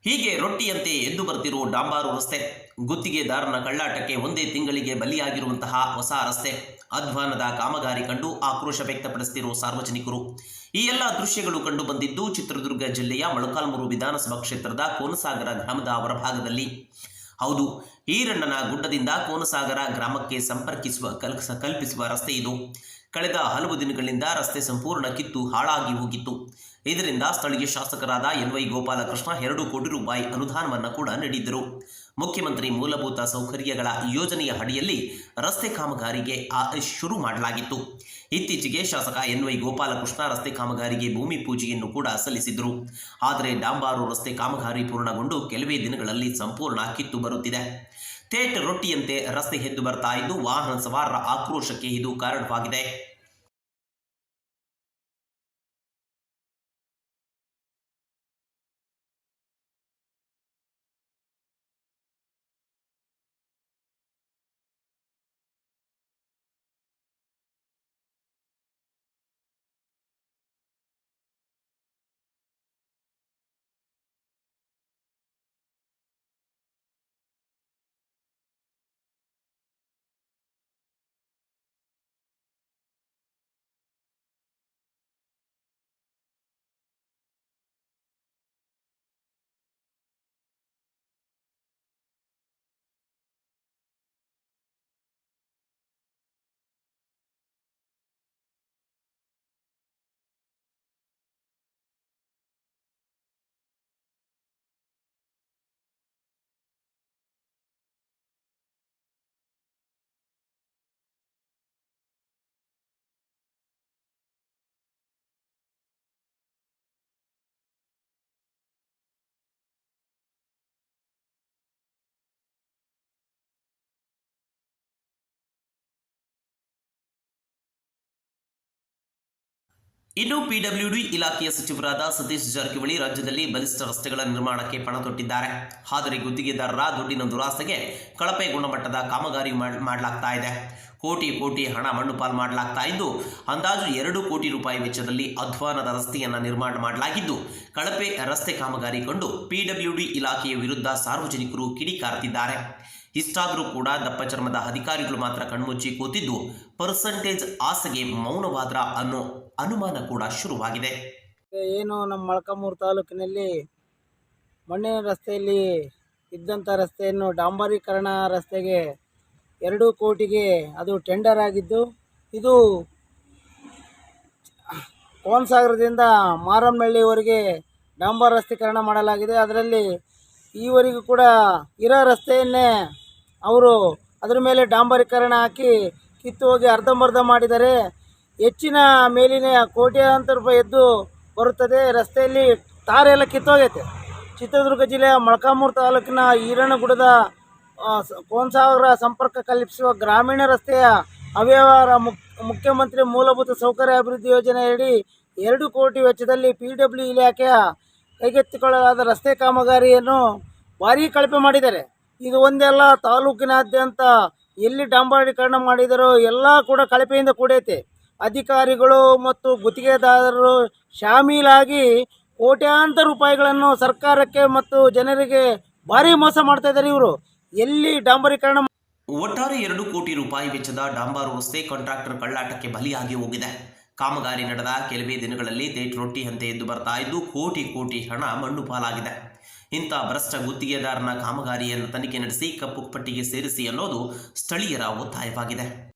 ಹೀಗೆ ರೊಟ್ಟಿಯಂತೆ ಎದ್ದು ಬರ್ತಿರೋ ಡಾಂಬಾರು ರಸ್ತೆ, ಗುತ್ತಿಗೆದಾರನ ಕಳ್ಳಾಟಕ್ಕೆ ಒಂದೇ ತಿಂಗಳಿಗೆ ಬಲಿಯಾಗಿರುವಂತಹ ಹೊಸ ರಸ್ತೆ, ಅಧ್ವಾನದ ಕಾಮಗಾರಿ ಕಂಡು ಆಕ್ರೋಶ ವ್ಯಕ್ತಪಡಿಸುತ್ತಿರುವ ಸಾರ್ವಜನಿಕರು. ಈ ಎಲ್ಲ ದೃಶ್ಯಗಳು ಕಂಡು ಬಂದಿದ್ದು ಚಿತ್ರದುರ್ಗ ಜಿಲ್ಲೆಯ ಮೊಳಕಾಲ್ಮೂರು ವಿಧಾನಸಭಾ ಕ್ಷೇತ್ರದ ಕೋನಸಾಗರ ಗ್ರಾಮದ ಹೊರಭಾಗದಲ್ಲಿ. ಹೌದು, ಈರಣ್ಣನ ಗುಡ್ಡದಿಂದ ಕೋನಸಾಗರ ಗ್ರಾಮಕ್ಕೆ ಕಲ್ಪಿಸುವ ರಸ್ತೆ ಇದು. ಕಳೆದ ಹಲವು ದಿನಗಳಿಂದ ರಸ್ತೆ ಸಂಪೂರ್ಣ ಕಿತ್ತು ಹಾಳಾಗಿ ಹೋಗಿತ್ತು. ಇದರಿಂದ ಸ್ಥಳೀಯ ಶಾಸಕರಾದ ಎನ್ವೈ ಗೋಪಾಲಕೃಷ್ಣ 2 ಕೋಟಿ ರೂಪಾಯಿ ಅನುದಾನವನ್ನು ಕೂಡ ನೀಡಿದ್ದರು. ಮುಖ್ಯಮಂತ್ರಿ ಮೂಲಭೂತ ಸೌಕರ್ಯಗಳ ಯೋಜನೆಯ ಅಡಿಯಲ್ಲಿ ರಸ್ತೆ ಕಾಮಗಾರಿಗೆ ಶುರು ಮಾಡಲಾಗಿತ್ತು. ಇತ್ತೀಚೆಗೆ ಶಾಸಕ ಎನ್ವೈ ಗೋಪಾಲಕೃಷ್ಣ ರಸ್ತೆ ಕಾಮಗಾರಿಗೆ ಭೂಮಿ ಪೂಜೆಯನ್ನು ಕೂಡ ಸಲ್ಲಿಸಿದರು. ಆದರೆ ಡಾಂಬಾರು ರಸ್ತೆ ಕಾಮಗಾರಿ ಪೂರ್ಣಗೊಂಡು ಕೆಲವೇ ದಿನಗಳಲ್ಲಿ ಸಂಪೂರ್ಣ ಕಿತ್ತು ಬರುತ್ತಿದೆ. ಥೇಟ್ ರೊಟ್ಟಿಯಂತೆ ರಸ್ತೆ ಎದ್ದು ಬರ್ತಾ ಇದ್ದು ವಾಹನ ಸವಾರರ ಆಕ್ರೋಶಕ್ಕೆ ಇದು ಕಾರಣವಾಗಿದೆ. ಇನ್ನು ಪಿಡಬ್ಲ್ಯೂಡಿ ಇಲಾಖೆಯ ಸಚಿವರಾದ ಸತೀಶ್ ಜಾರಕಿಹೊಳಿ ರಾಜ್ಯದಲ್ಲಿ ಬಲಿಷ್ಠ ರಸ್ತೆಗಳ ನಿರ್ಮಾಣಕ್ಕೆ ಪಣ ತೊಟ್ಟಿದ್ದಾರೆ. ಆದರೆ ಗುತ್ತಿಗೆದಾರರ ದುಡ್ಡಿನ ದುರಾಸೆಗೆ ಕಳಪೆ ಗುಣಮಟ್ಟದ ಕಾಮಗಾರಿ ಮಾಡಲಾಗ್ತಾ ಇದೆ. ಕೋಟಿ ಹಣ ಮಣ್ಣುಪಾಲು ಮಾಡಲಾಗ್ತಾ ಇದ್ದು ಅಂದಾಜು 2 ಕೋಟಿ ರೂಪಾಯಿ ವೆಚ್ಚದಲ್ಲಿ ಅಧ್ವಾನದ ರಸ್ತೆಯನ್ನು ನಿರ್ಮಾಣ ಮಾಡಲಾಗಿದ್ದು ಕಳಪೆ ರಸ್ತೆ ಕಾಮಗಾರಿ ಕಂಡು ಪಿಡಬ್ಲ್ಯೂಡಿ ಇಲಾಖೆಯ ವಿರುದ್ಧ ಸಾರ್ವಜನಿಕರು ಕಿಡಿಕಾರುತ್ತಿದ್ದಾರೆ. ಇಷ್ಟಾದರೂ ಕೂಡ ದಪ್ಪ ಚರ್ಮದ ಅಧಿಕಾರಿಗಳು ಮಾತ್ರ ಕಣ್ಮುಚ್ಚಿ ಕೂತಿದ್ದು ಪರ್ಸೆಂಟೇಜ್ ಆಸೆಗೆ ಮೌನವಾದ್ರ ಅನ್ನೋ ಅನುಮಾನ ಕೂಡ ಶುರುವಾಗಿದೆ. ಏನು ನಮ್ಮ ಮೊಳಕಾಲ್ಮೂರು ತಾಲೂಕಿನಲ್ಲಿ ಮಣ್ಣಿನ ರಸ್ತೆಯಲ್ಲಿ ಇದ್ದಂಥ ರಸ್ತೆಯನ್ನು ಡಾಂಬರೀಕರಣ ರಸ್ತೆಗೆ 2 ಕೋಟಿಗೆ ಅದು ಟೆಂಡರ್ ಆಗಿದ್ದು, ಇದು ಕೋನಸಾಗರದಿಂದ ಮಾರಮ್ಮನಹಳ್ಳಿವರೆಗೆ ಡಾಂಬರ್ ರಸ್ತೀಕರಣ ಮಾಡಲಾಗಿದೆ. ಅದರಲ್ಲಿ ಈವರೆಗೂ ಕೂಡ ಇರೋ ರಸ್ತೆಯನ್ನೇ ಅವರು ಅದರ ಮೇಲೆ ಡಾಂಬರೀಕರಣ ಹಾಕಿ ಕಿತ್ತು ಹೋಗಿ ಅರ್ಧಂಬರ್ಧ ಮಾಡಿದ್ದಾರೆ. ಹೆಚ್ಚಿನ ಮೇಲಿನ ಕೋಟ್ಯಾಂತರ ರೂಪಾಯಿ ಎದ್ದು ಬರುತ್ತದೆ. ರಸ್ತೆಯಲ್ಲಿ ತಾರೆಲ್ಲ ಕಿತ್ತೋಗೈತೆ. ಚಿತ್ರದುರ್ಗ ಜಿಲ್ಲೆಯ ಮೊಳಕಾಲ್ಮೂರು ತಾಲೂಕಿನ ಈರಣ್ಣಗುಡ್ಡದ ಕೋನಸಾಗರ ಸಂಪರ್ಕ ಕಲ್ಪಿಸುವ ಗ್ರಾಮೀಣ ರಸ್ತೆಯ ಅವ್ಯವಹಾರ ಮುಖ್ಯಮಂತ್ರಿ ಮೂಲಭೂತ ಸೌಕರ್ಯ ಅಭಿವೃದ್ಧಿ ಯೋಜನೆಯಡಿ 2 ಕೋಟಿ ವೆಚ್ಚದಲ್ಲಿ ಪಿಡಬ್ಲ್ಯೂ ಇಲಾಖೆಯ ಕೈಗೆತ್ತಿಕೊಳ್ಳಲಾದ ರಸ್ತೆ ಕಾಮಗಾರಿಯನ್ನು ಭಾರೀ ಕಳಪೆ ಮಾಡಿದ್ದಾರೆ. ಇದು ಒಂದೆಲ್ಲ ತಾಲೂಕಿನಾದ್ಯಂತ ಎಲ್ಲಿ ಡಾಂಬರೀಕರಣ ಮಾಡಿದರೋ ಎಲ್ಲ ಕೂಡ ಕಳಪೆಯಿಂದ ಕೂಡೈತೆ. ಅಧಿಕಾರಿಗಳು ಮತ್ತು ಗುತ್ತಿಗೆದಾರರು ಶಾಮೀಲಾಗಿ ಕೋಟ್ಯಾಂತರ ರೂಪಾಯಿಗಳನ್ನು ಸರ್ಕಾರಕ್ಕೆ ಮತ್ತು ಜನರಿಗೆ ಭಾರಿ ಮೋಸ ಮಾಡ್ತಾ ಇದ್ದಾರೆ. ಇವರು ಎಲ್ಲಿ ಡಾಂಬರೀಕರಣ ಒಟ್ಟಾರೆ 2 ಕೋಟಿ ರೂಪಾಯಿ ವೆಚ್ಚದ ಡಾಂಬಾರು ರಸ್ತೆ ಕಾಂಟ್ರಾಕ್ಟರ್ ಕಳ್ಳಾಟಕ್ಕೆ ಬಲಿಯಾಗಿ ಹೋಗಿದೆ. ಕಾಮಗಾರಿ ನಡೆದ ಕೆಲವೇ ದಿನಗಳಲ್ಲಿ ಥೇಟ್ ರೊಟ್ಟಿಯಂತೆ ಎದ್ದು ಬರ್ತಾ ಇದ್ದು ಕೋಟಿ ಹಣ ಮಣ್ಣು ಪಾಲಾಗಿದೆ. ಇಂಥ ಭ್ರಷ್ಟ ಗುತ್ತಿಗೆದಾರನ ಕಾಮಗಾರಿಯನ್ನು ತನಿಖೆ ನಡೆಸಿ ಕಪ್ಪು ಪಟ್ಟಿಗೆ ಸೇರಿಸಿ ಅನ್ನೋದು ಸ್ಥಳೀಯರ ಒತ್ತಾಯವಾಗಿದೆ.